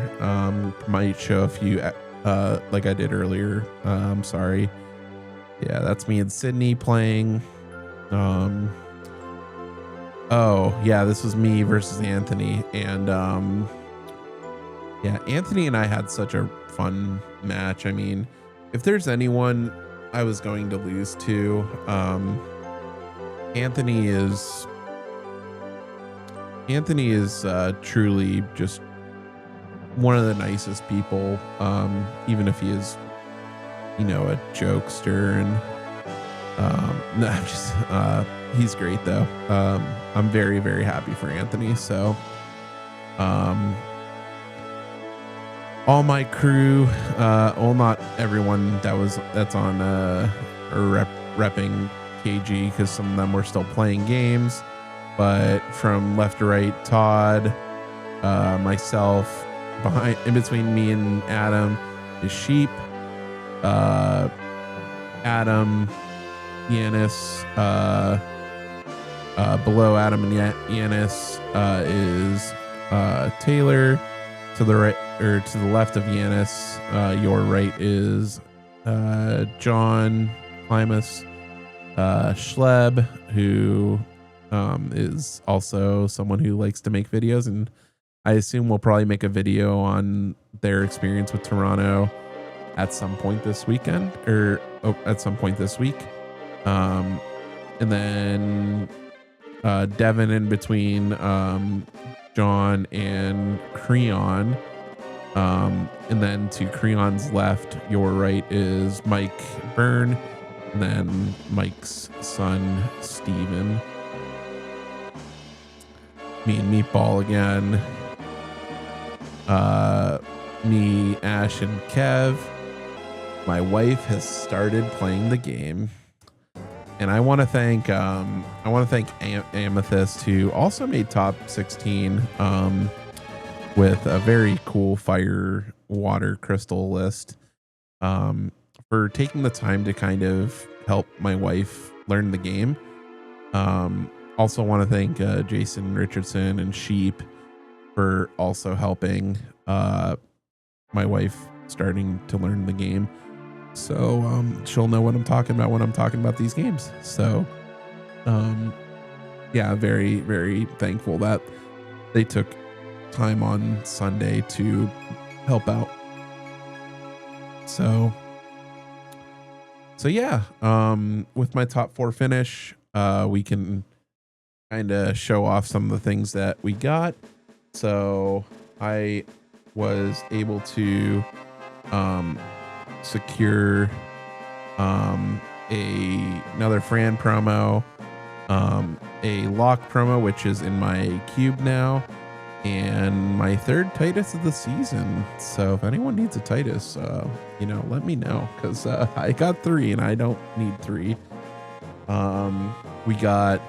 Might show a few like I did earlier. I'm sorry. Yeah, that's me and Sydney playing. Oh yeah, this was me versus Anthony, and yeah, Anthony and I had such a fun match. I mean, if there's anyone I was going to lose to, Anthony is truly just one of the nicest people, even if he is, a jokester, and no, I'm just he's great though. I'm very, very happy for Anthony. So all my crew, well, not everyone that's on repping KG, because some of them were still playing games, but from left to right, Todd, myself, in between me and Adam is Sheep, Adam, Yanis, below Adam and Yanis is Taylor. To the right, or to the left of Yanis, your right is John Klimas, Schleb, who is also someone who likes to make videos, and I assume we'll probably make a video on their experience with Toronto at some point this weekend, or at some point this week. And then Devin in between John and Creon, And then to Creon's left, your right is Mike Byrne, and then Mike's son, Steven. Me and Meatball again. Me, Ash, and Kev. My wife has started playing the game, and I want to thank Amethyst, who also made top 16 with a very cool fire water crystal list, for taking the time to kind of help my wife learn the game. Also want to thank Jason Richardson and Sheep for also helping my wife starting to learn the game. So she'll know what I'm talking about when I'm talking about these games. So yeah, very, very thankful that they took time on Sunday to help out. So yeah, with my top 4 finish, we can kind of show off some of the things that we got. So I was able to secure another Fran promo, a lock promo, which is in my cube now, and my 3rd Titus of the season. So if anyone needs a Titus, let me know, because I got 3 and I don't need 3. We got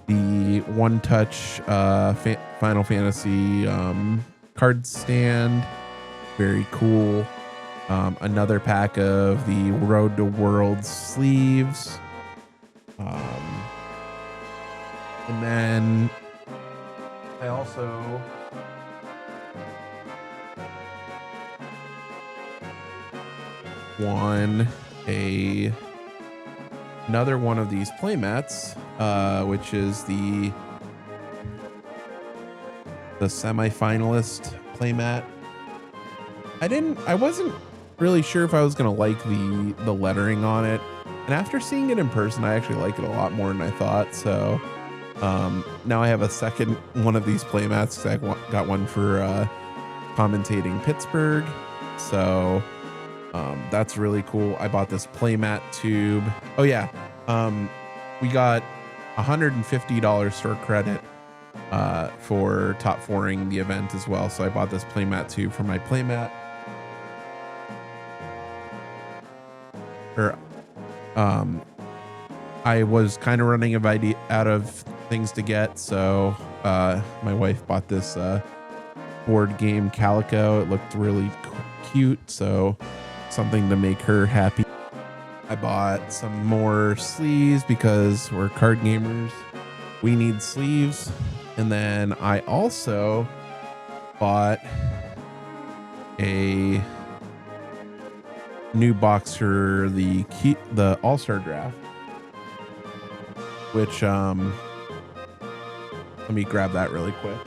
the One Touch Final Fantasy card stand, very cool. Another pack of the Road to Worlds sleeves, and then I also won another one of these playmats, which is the semi-finalist playmat. I wasn't really sure if I was gonna like the lettering on it, and after seeing it in person, I actually like it a lot more than I thought. So now I have a second one of these playmats. I got one for commentating Pittsburgh, so that's really cool. I bought this playmat tube. Oh yeah, we got $150 store credit for top 4ing the event as well. So I bought this playmat tube for my playmat. I was kind of running out of things to get, so my wife bought this board game calico. It looked really cute, so something to make her happy. I bought some more sleeves because we're card gamers. We need sleeves. And then I also bought a new box for the All-Star Draft, which let me grab that really quick.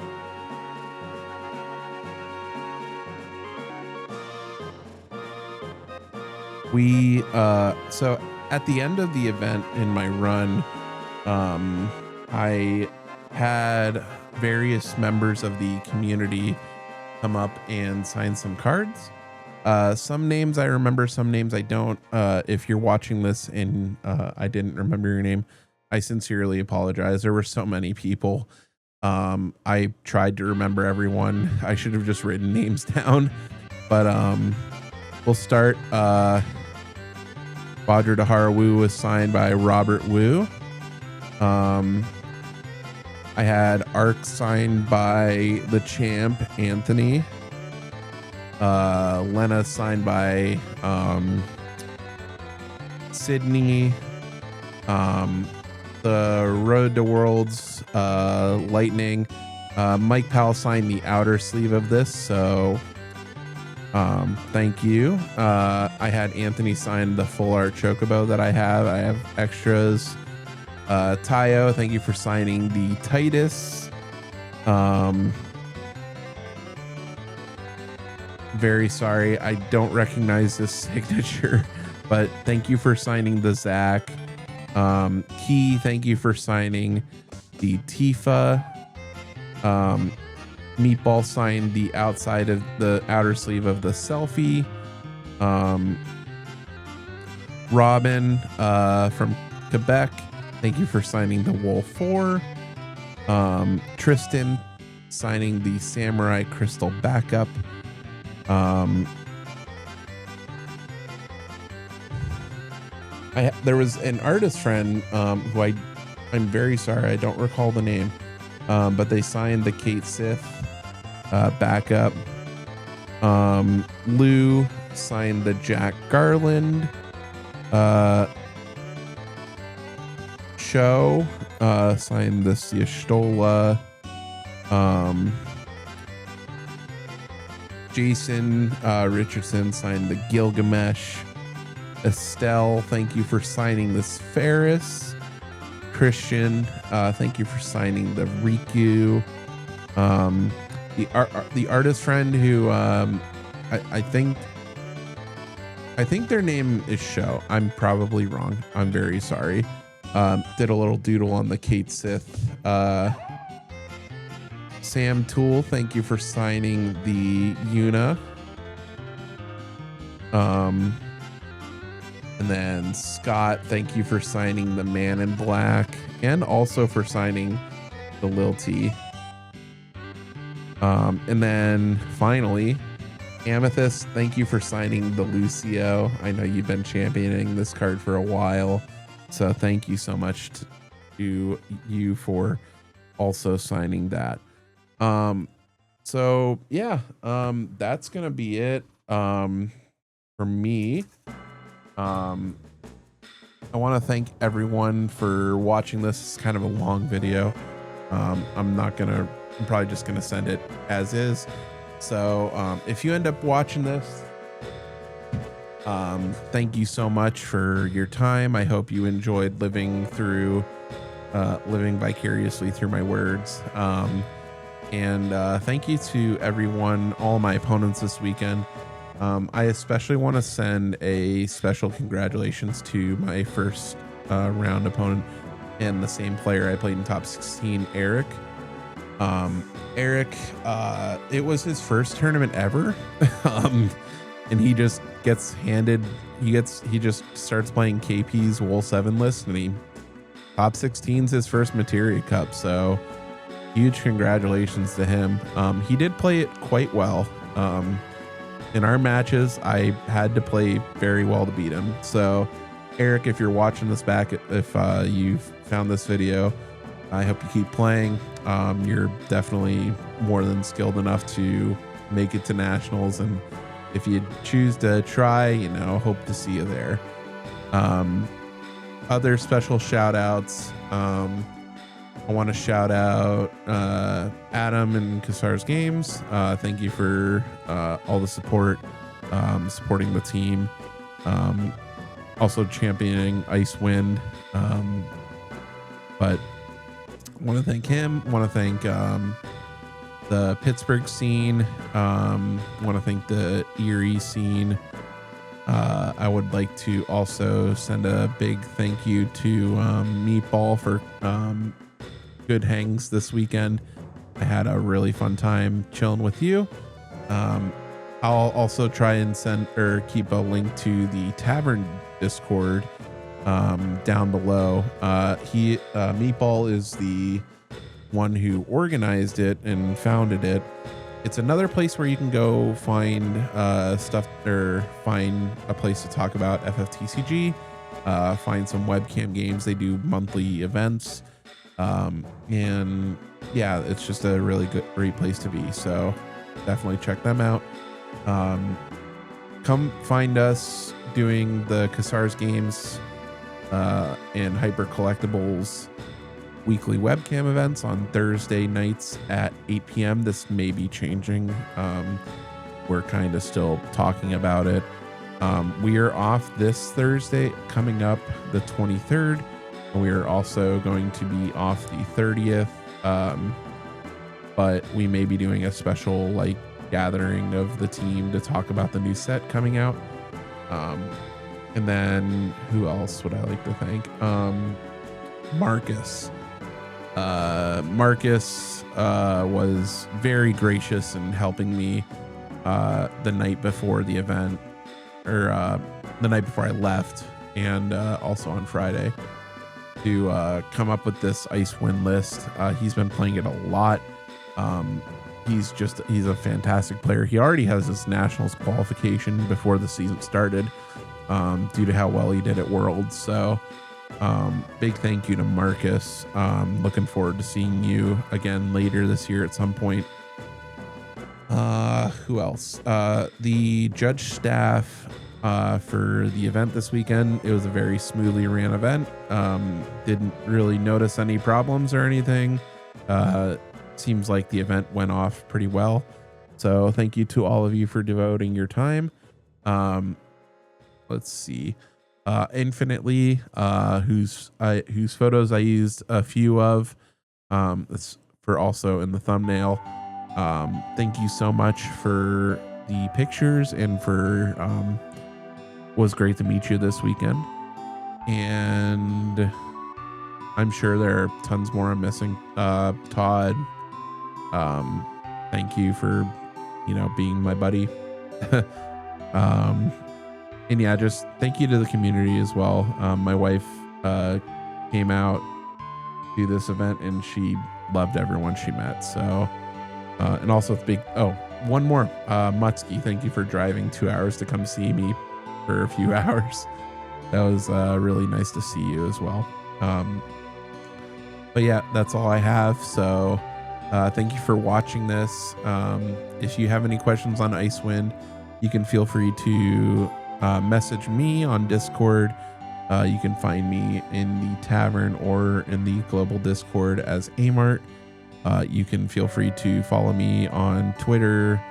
We so at the end of the event in my run, I had various members of the community come up and sign some cards. Some names I remember, some names I don't. If you're watching this and I didn't remember your name, I sincerely apologize. There were so many people. I tried to remember everyone. I should have just written names down, but we'll start. Badra Dahara Wu was signed by Robert Wu. I had Arc signed by the champ, Anthony. Lena signed by Sydney. The Road to Worlds Lightning. Mike Powell signed the outer sleeve of this, so thank you. I had Anthony sign the full art chocobo that I have. I have extras. Tayo, thank you for signing the Titus. Very sorry, I don't recognize this signature, but thank you for signing the Zach. Key, thank you for signing the Tifa. Meatball signed the outside of the outer sleeve of the selfie. Robin from Quebec, thank you for signing the Wolf 4. Tristan signing the Samurai Crystal backup. There was an artist friend who I'm very sorry, I don't recall the name, but they signed the Kate Sith backup. Lou signed the Jack Garland show, signed the Siastola. Jason Richardson signed the Gilgamesh. Estelle, thank you for signing this Ferris. Christian, thank you for signing the Riku. The artist friend who I think their name is Show. I'm probably wrong. I'm very sorry. Did a little doodle on the Kate Sith. Sam Tool, thank you for signing the Yuna. And then Scott, thank you for signing the Man in Black and also for signing the Lil T. And then finally, Amethyst, thank you for signing the Lucio. I know you've been championing this card for a while, so thank you so much to you for also signing that. So yeah, that's gonna be it for me. I want to thank everyone for watching this. It's kind of a long video. I'm probably just gonna send it as is. So if you end up watching this, thank you so much for your time. I hope you enjoyed living vicariously through my words. And thank you to everyone, all my opponents this weekend. I especially want to send a special congratulations to my first round opponent and the same player I played in top 16, Eric. Eric, it was his first tournament ever. And he just gets handed, he just starts playing KP's Wool 7 list, and he top 16's his first Materia Cup. So huge congratulations to him. He did play it quite well. In our matches, I had to play very well to beat him. So Eric, if you're watching this back, if you've found this video, I hope you keep playing. You're definitely more than skilled enough to make it to nationals, and if you choose to try, hope to see you there. Other special shout outs, I want to shout out Adam and Kassar's Games. Thank you for all the support, supporting the team, also championing Icewind. But I want to thank him. I want to thank the Pittsburgh scene. Want to thank the Erie scene. I would like to also send a big thank you to Meatball for good hangs this weekend. I had a really fun time chilling with you. I'll also try and send or keep a link to the Tavern Discord down below. Meatball is the one who organized it and founded it. It's another place where you can go find stuff, or find a place to talk about FFTCG, find some webcam games. They do monthly events, and yeah, it's just a really great place to be. So definitely check them out. Come find us doing the Kassar's Games and Hyper Collectibles weekly webcam events on Thursday nights at 8 p.m. This may be changing. We're kind of still talking about it. We are off this Thursday coming up, the 23rd, and we are also going to be off the 30th. But we may be doing a special gathering of the team to talk about the new set coming out. And then who else would I like to thank? Marcus. Marcus was very gracious in helping me the night before the event, or the night before I left, and also on Friday, to come up with this ice win list. He's been playing it a lot. He's a fantastic player. He already has his nationals qualification before the season started, due to how well he did at Worlds. So big thank you to Marcus. Looking forward to seeing you again later this year at some point. Who else? The judge staff for the event this weekend, it was a very smoothly ran event. Didn't really notice any problems or anything. Seems like the event went off pretty well. So thank you to all of you for devoting your time. Let's see. Infinitely, whose photos I used a few of. That's for also in the thumbnail. Thank you so much for the pictures, and for was great to meet you this weekend. And I'm sure there are tons more I'm missing. Todd, thank you for, being my buddy. And yeah, just thank you to the community as well. My wife came out to this event and she loved everyone she met. So, and also one more, Mutsky, thank you for driving 2 hours to come see me for a few hours. That was really nice to see you as well. But yeah, that's all I have. So thank you for watching this. If you have any questions on Icewind, you can feel free to message me on Discord. You can find me in the tavern or in the global Discord as Amart. You can feel free to follow me on Twitter,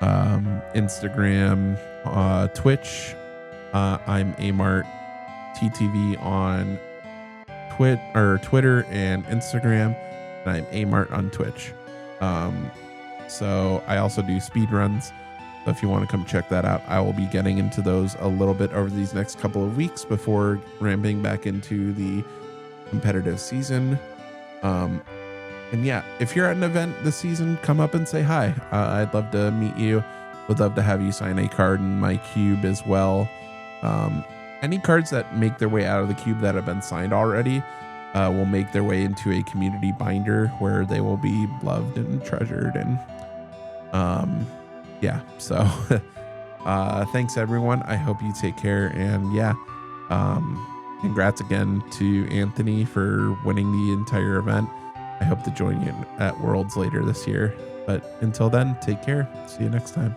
Instagram, Twitch. I'm Amart TTV on Twitter and Instagram, and I'm Amart on Twitch. So I also do speed runs. So if you want to come check that out, I will be getting into those a little bit over these next couple of weeks before ramping back into the competitive season. And yeah, if you're at an event this season, come up and say hi. I'd love to meet you. Would love to have you sign a card in my cube as well. Any cards that make their way out of the cube that have been signed already will make their way into a community binder where they will be loved and treasured. And yeah, so thanks everyone. I hope you take care. And yeah, congrats again to Anthony for winning the entire event. I hope to join you at Worlds later this year. But until then, take care. See you next time.